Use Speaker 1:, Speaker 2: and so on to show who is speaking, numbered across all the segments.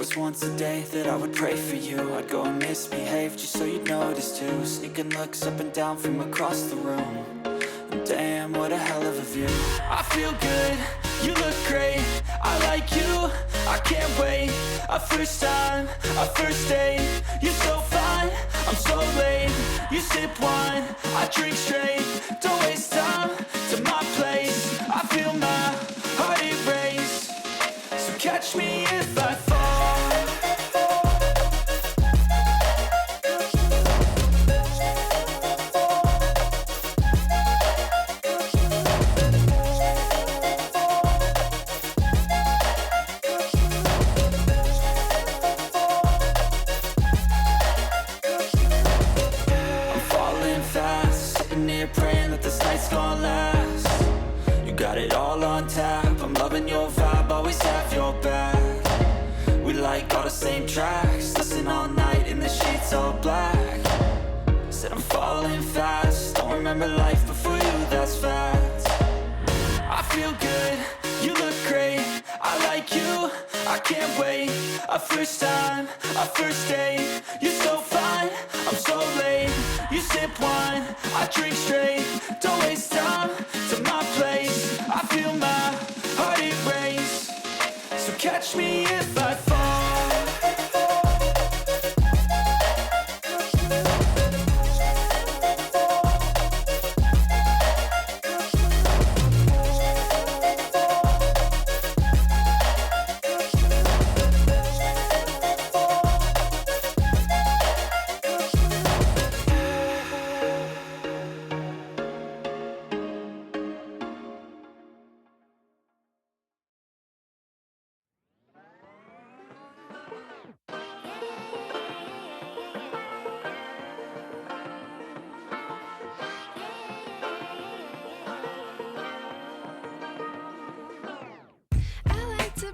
Speaker 1: was once a day that I would pray for you. I'd go and misbehave just so you'd notice too. Sneaking looks up and down from across the room. And damn, what a hell of a view. I feel good, you look great, I like you, I can't wait. A first time, a first date, you're so fine, I'm so late. You sip wine, I drink straight, don't waste time to my place. I feel my heart erase, so catch me if I fall. Praying that this night's gonna last. You got it all on tap, I'm loving your vibe, always have your back. We like all the same tracks, listen all night in the sheets all black. Said I'm falling fast, don't remember life before you, that's fact. I feel good, you look great, I like you, I can't wait. A first time, a first date, you're so fine, I'm so late. You sip wine, I drink straight, don't waste time to my place. I feel my heart erase, so catch me if I fall.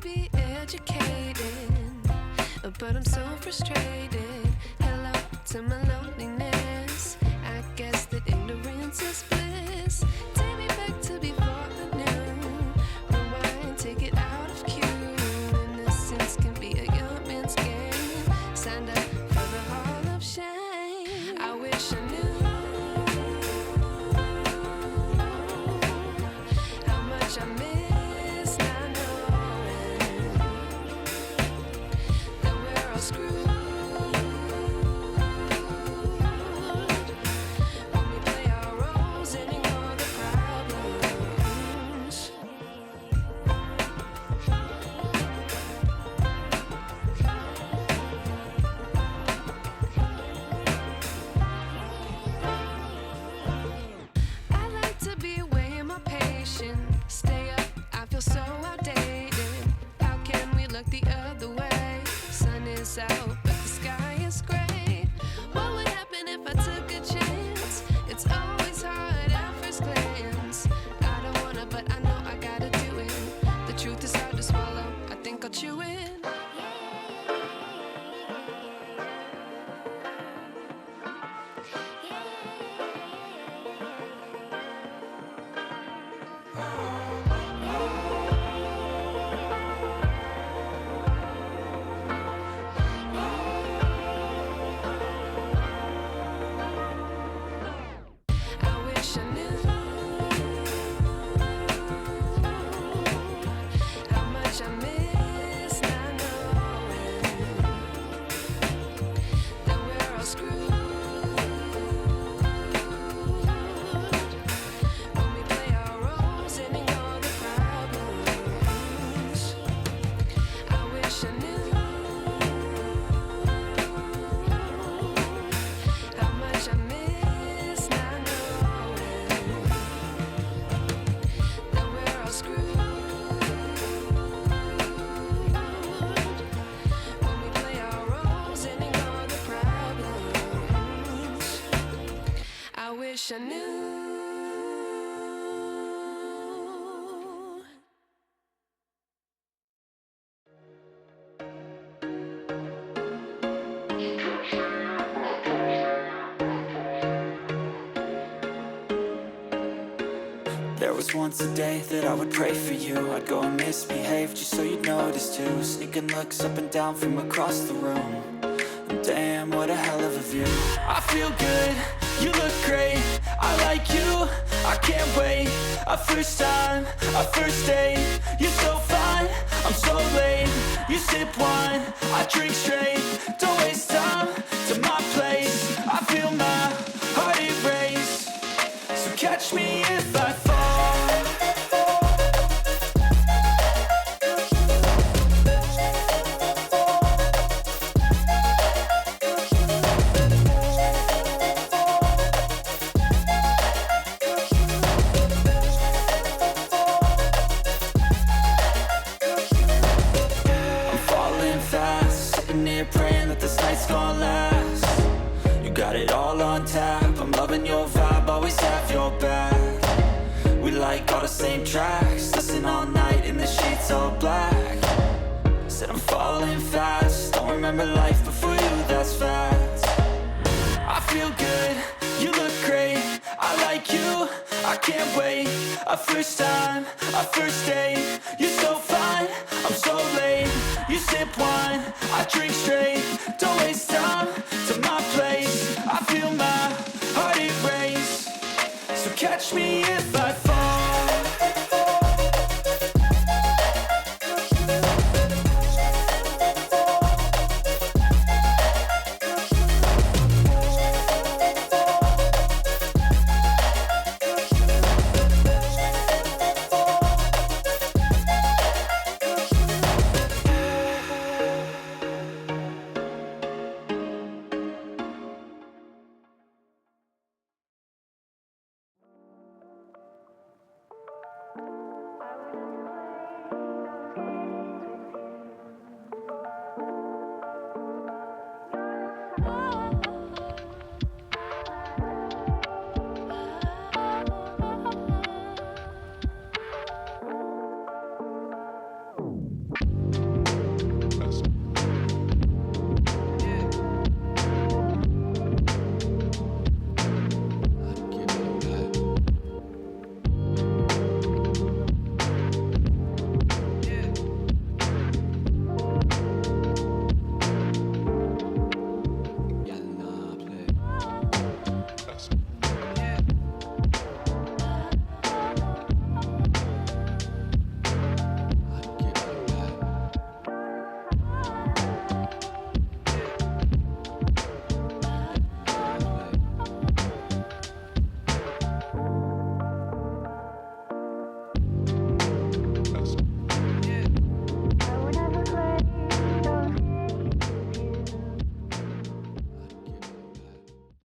Speaker 2: Be educated, but I'm so frustrated. Hello to my loneliness. I guess that ignorance is bliss. Take me back to before I knew. Rewind, take it out of cue. Innocence can be a young man's game. Signed up for the hall of shame. I wish I knew how much I miss. Stay up, I feel so outdated. How can we look the other way? Sun is out, but the sky is gray. What would happen if I took a chance? It's always hard at first glance. I don't wanna, but I know I gotta do it. The truth is hard to swallow, I think I'll chew it. Wish I knew.
Speaker 1: There was once a day that I would pray for you. I'd go and misbehave just so you'd notice too. Sneaking looks up and down from across the room. And damn, what a hell of a view. I feel good, you look great, I like you, I can't wait. A first time, a first date, you're so fine, I'm so late. You sip wine, I drink straight, don't waste time to my place. I feel my heart erase, so catch me if I fall. Praying that this night's gonna last. You got it all on tap, I'm loving your vibe, always have your back. We like all the same tracks, listen all night in the sheets all black. Said I'm falling fast, don't remember life before you, that's facts. I feel good, you look great, I like you, I can't wait. A first time, a first date, you're so fine, I'm so late. You sip wine, I drink straight, don't waste time to my place. I feel my heart erase, so catch me if I